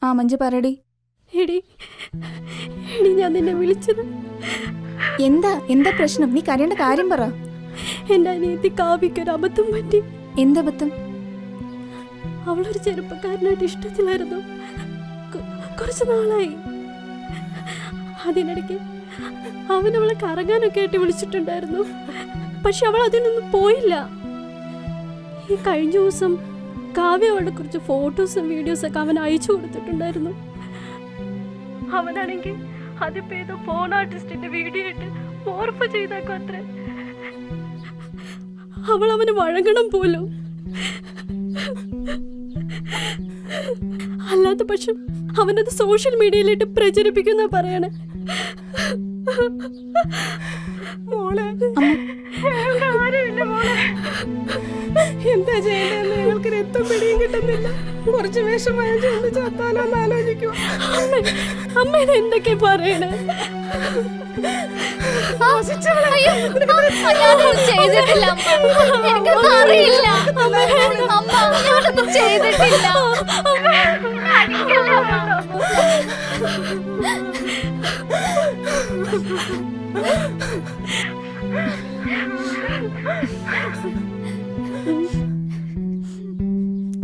ആ മഞ്ജു പറയടി. എടി എടി ഞാൻ നിന്നെ വിളിച്ചത്. എന്താ പ്രശ്നം? നീ കരയേണ്ട കാര്യം പറ. എൻ്റെ അനിയത്തി കാവ്യക്കൊരു അബദ്ധം പറ്റി. എന്തബദ്ധം? അവളൊരു ചെറുപ്പക്കാരനായിട്ട് ഇഷ്ടത്തിലായിരുന്നു. കുറച്ച് നാളായി. അതിനിടയ്ക്ക് അവൻ അവളെ കറങ്ങാനൊക്കെ ആയിട്ട് വിളിച്ചിട്ടുണ്ടായിരുന്നു. പക്ഷെ അവൾ അതിനൊന്നും പോയില്ല. ഈ കഴിഞ്ഞ ദിവസം കാവ്യ അവളുടെ കുറച്ച് ഫോട്ടോസും വീഡിയോസൊക്കെ അവൻ അയച്ചു കൊടുത്തിട്ടുണ്ടായിരുന്നു. അവനാണെങ്കിൽ അതിപ്പോ ഏതോ ഫോൺ ആർട്ടിസ്റ്റിന്റെ വീഡിയോ ഇട്ട് മോർഫ് ചെയ്താക്കും അത്ര. അവൾ അവന് വഴങ്ങണം പോലും. അല്ലാത്ത പക്ഷം അവനത് സോഷ്യൽ മീഡിയയിലിട്ട് പ്രചരിപ്പിക്കുന്ന പറയണേ. മോളെ ആരുമില്ല മോളെ, എന്താ ചെയ്യേണ്ടതെന്ന് ഞങ്ങൾക്ക് രക്തം പിടിയും കിട്ടുന്നില്ല. കുറച്ച് വിഷമയ കൊണ്ട് ചത്താലോന്ന് ആലോചിക്കുക. അമ്മ ഇത് എന്തൊക്കെ പറയണേ?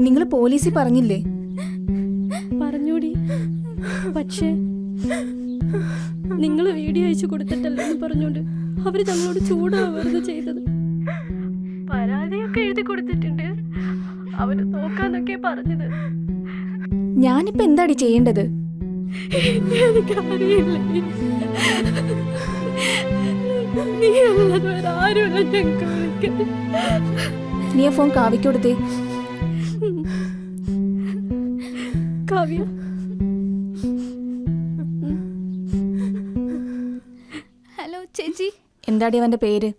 നിങ്ങൾ പോലീസിൽ പറഞ്ഞില്ലേ? പറഞ്ഞൂടി, പക്ഷേ നിങ്ങൾ വീഡിയോ അയച്ചു കൊടുത്തിട്ടല്ലോ എന്ന് പറഞ്ഞോണ്ട് അവര് ഞങ്ങളോട് ചൂടാവരുത് ചെയ്തത്. പരാതിയൊക്കെ എഴുതി കൊടുത്തിട്ടുണ്ട്. അവര് നോക്കാന്നൊക്കെ പറഞ്ഞത്. ഞാനിപ്പോ എന്താടി ചെയ്യേണ്ടത്? എനിക്കറിയില്ല. നീ അല്ലാതെ വേറെ ആരുമില്ല ഞങ്ങൾക്ക് വിളിക്കുന്നത്. നീ ആ ഫോൺ കാവ്യക്ക് കൊടുത്തേ. കാവ്യ, ഹലോ ചേച്ചി. എന്താടി അവന്റെ പേര്?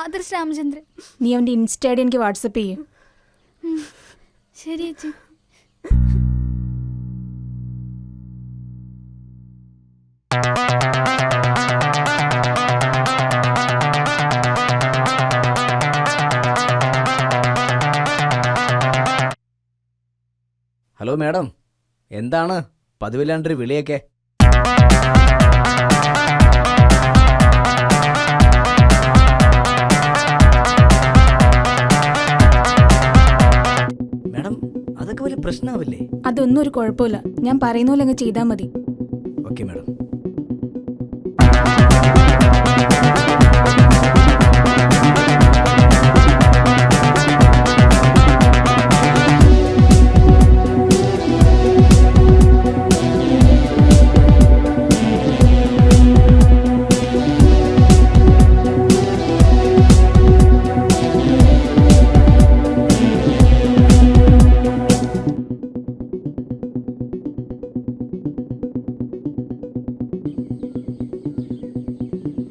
ആദർശ് രാമചന്ദ്രൻ. നീ അവന്റെ ഇൻസ്റ്റ ഐഡി എനിക്ക് വാട്സപ്പ് ചെയ്യും. ശരി ചേച്ചി. ഹലോ മാഡം, എന്താണ് പതിവില്ലാണ്ടൊരു വിളിയൊക്കെ? മാഡം, അതൊക്കെ വലിയ പ്രശ്നമാവില്ലേ? അതൊന്നും ഒരു കുഴപ്പമില്ല. ഞാൻ പറയുന്ന പോലെ അങ്ങ് ചെയ്താൽ മതി. Okay madam.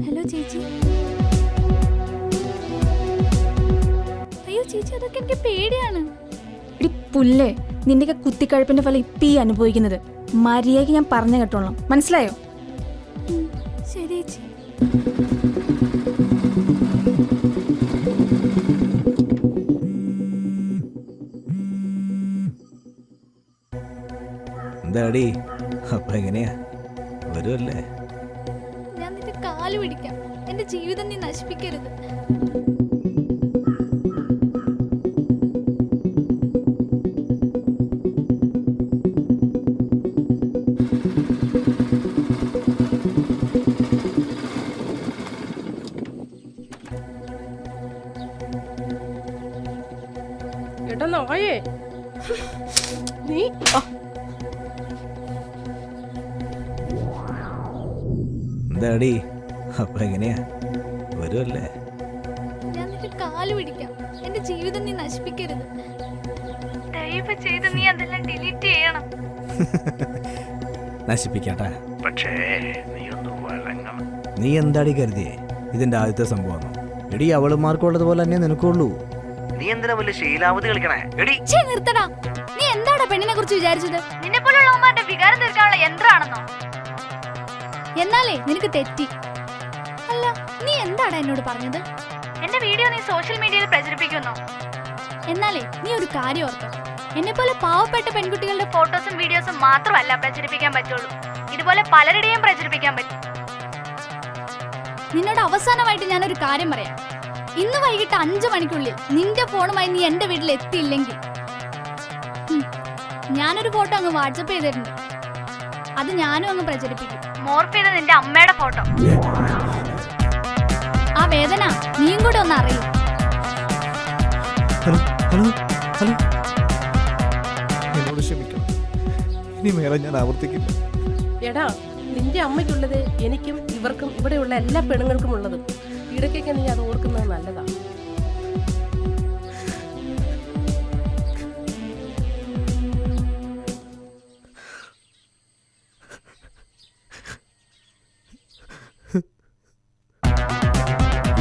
ഹലോ ചേച്ചി. അയ്യോ ചേച്ചി, അതൊക്കെ എനിക്ക് പേടിയാണ്. ഇടി പുല്ലേ, നിന്റെയൊക്കെ കുത്തിക്കഴുപ്പിന്റെ ഫലം ഇപ്പീ അനുഭവിക്കുന്നത്. മര്യാദയ്ക്ക് ഞാൻ പറഞ്ഞു കേട്ടോളാം, മനസ്സിലായോ? ശരി ചേച്ചി. എന്താടി, അപ്പൊ എങ്ങനെയാ, വരുമല്ലേ? ഞാൻ നിന്റെ കാല് പിടിക്കാം. എന്റെ ജീവിതം നീ നശിപ്പിക്കരുത്. എടാ നോയേ, നീ എന്താടി, അപ്പൊ എങ്ങനെയാ, വരുമല്ലേ? ഞാൻ നിന്റെ കാല് പിടിക്കാം. എന്റെ ജീവിതം നീ നശിപ്പിക്കരുത്. ദയവ് ചെയ്ത് നീ അതെല്ലാം ഡിലീറ്റ് ചെയ്യണം. നശിപ്പിക്കട്ടെ, പക്ഷേ നീ എന്താടി കരുതിയേ ഇതിന്റെ ആദ്യത്തെ സംഭവം? എടി, അവളുമാർക്കുള്ളതുപോലെ തന്നെ നിനക്കുള്ളൂ. നീ എന്തിനാ വലിയ ശീലാവധി കളിക്കണേ? എടി നിർത്തടാ. നീ എന്താടാ പെണ്ണിനെ കുറിച്ച് വിചാരിച്ചത്? നിന്നെ പോലുള്ളവന്മാരുടെ വികാരം തീർക്കാനുള്ള യന്ത്രമാണെന്നോ? എന്നാലേ നിനക്ക് തെറ്റി. അല്ല, നീ എന്താടാ എന്നോട് പറഞ്ഞത്? എന്റെ വീഡിയോ നീ സോഷ്യൽ മീഡിയയിൽ പ്രചരിപ്പിക്കുന്നു. എന്നാലേ നീ ഒരു കാര്യം ഓർത്തോ, എന്നെ പോലെ പാവപ്പെട്ട പെൺകുട്ടികളുടെ ഫോട്ടോസും വീഡിയോസും മാത്രമല്ല പ്രചരിപ്പിക്കാൻ പറ്റുള്ളൂ, ഇതുപോലെ പലരുടെയും പ്രചരിപ്പിക്കാൻ പറ്റും. നിന്നോട് അവസാനമായിട്ട് ഞാനൊരു കാര്യം പറയാം. ഇന്ന് വൈകിട്ട് 5 മണിക്കുള്ളിൽ നിന്റെ ഫോണുമായി നീ എന്റെ വീട്ടിൽ എത്തിയില്ലെങ്കിൽ ഞാനൊരു ഫോട്ടോ അങ്ങ് വാട്സപ്പ് ചെയ്തിട്ടുണ്ട്. അത് ഞാനും അങ്ങ് പ്രചരിപ്പിക്കും. മോർഫ് ചെയ്ത നിന്റെ അമ്മയുടെ ഫോട്ടോ. ആ വേദന നീയും കൂടെ ഒന്ന് അറിയും. ഹലോ ഹലോ ഹലോ, എന്നോട് ക്ഷമിക്കണം, ഇനി മേലെ ഞാൻ ആവർത്തിക്കില്ല. എടാ, നിന്റെ അമ്മയ്ക്കുള്ളത് എനിക്കും ഇവർക്കും ഇവിടെയുള്ള എല്ലാ പെണ്ണുങ്ങൾക്കും ഉള്ളതും. ഇടയ്ക്കൊക്കെ നീ അത് ഓർക്കുന്നത് നല്ലതാണ്.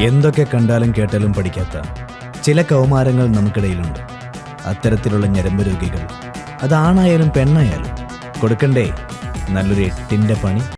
എന്തൊക്കെ കണ്ടാലും കേട്ടാലും പഠിക്കാത്ത ചില കൗമാരങ്ങൾ നമുക്കിടയിലുണ്ട്. അത്തരത്തിലുള്ള ഞരമ്പ് രോഗികൾ, അതാണായാലും പെണ്ണായാലും കൊടുക്കണ്ടേ നല്ലൊരു 8ന്റെ പണി.